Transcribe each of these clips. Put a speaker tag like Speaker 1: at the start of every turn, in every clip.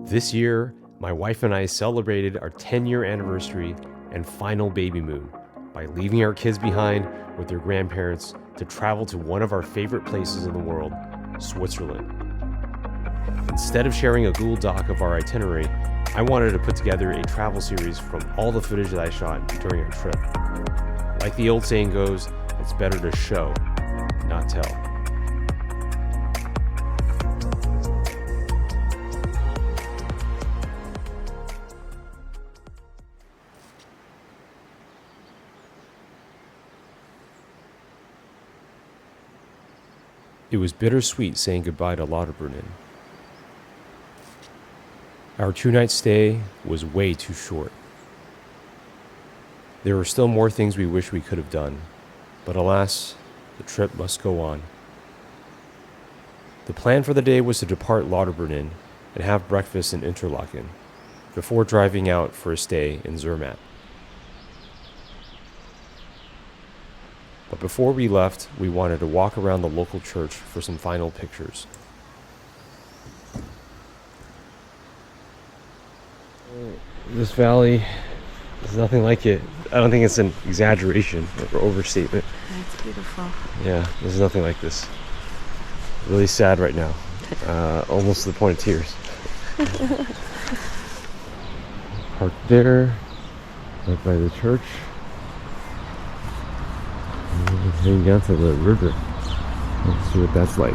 Speaker 1: This year, my wife and I celebrated our 10-year anniversary and final baby moon by leaving our kids behind with their grandparents to travel to one of our favorite places in the world, Switzerland. Instead of sharing a Google Doc of our itinerary, I wanted to put together a travel series from all the footage that I shot during our trip. Like the old saying goes, it's better to show, not tell. It was bittersweet saying goodbye to Lauterbrunnen. Our 2-night stay was way too short. There were still more things we wish we could have done, but alas, the trip must go on. The plan for the day was to depart Lauterbrunnen and have breakfast in Interlaken, before driving out for a stay in Zermatt. But before we left, we wanted to walk around the local church for some final pictures. This valley is nothing like it. I don't think it's an exaggeration or overstatement.
Speaker 2: It's beautiful.
Speaker 1: Yeah, there's nothing like this. Really sad right now. Almost to the point of tears. Parked there, right by the church. Heading down to the river. Let's see what that's like.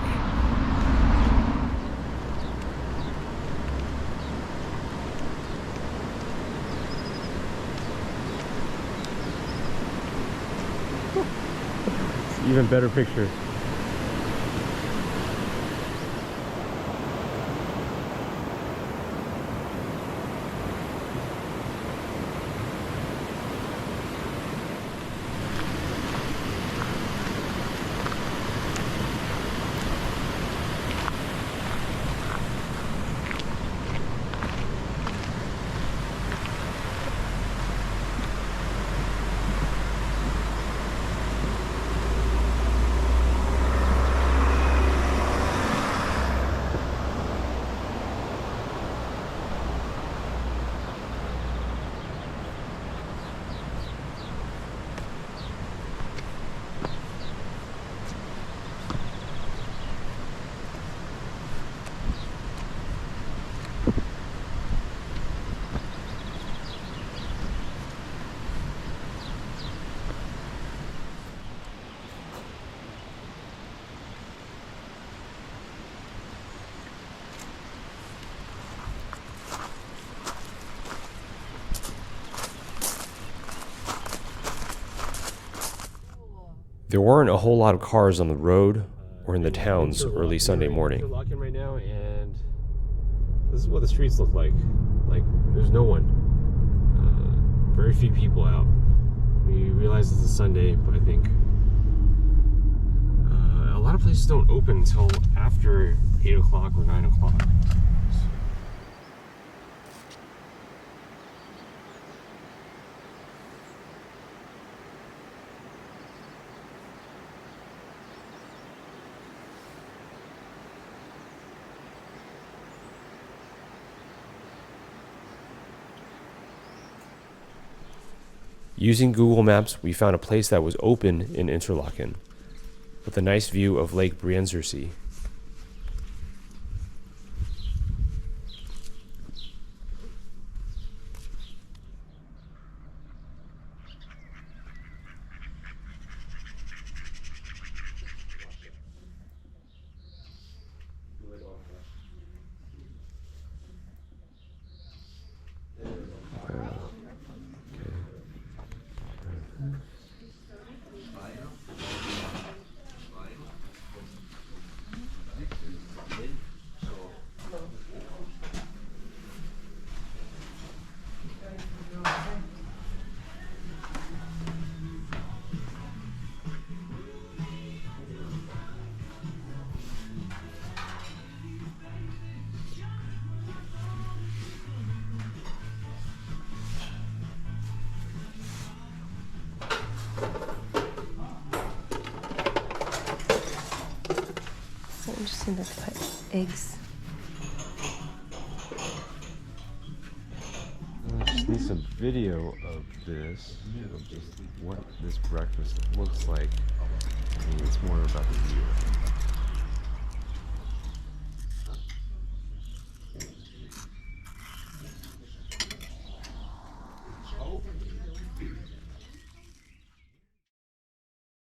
Speaker 1: Even better picture. There weren't a whole lot of cars on the road or in the towns early Sunday morning. Interlaken right now, and this is what the streets look like. Like, there's no one. Very few people out. We realize it's a Sunday, but I think a lot of places don't open until after 8 o'clock or 9 o'clock. Using Google Maps, we found a place that was open in Interlaken, with a nice view of Lake Brienzersee.
Speaker 2: So interesting that they put eggs
Speaker 1: me some video of this, of just what this breakfast looks like. I mean, it's more about the view.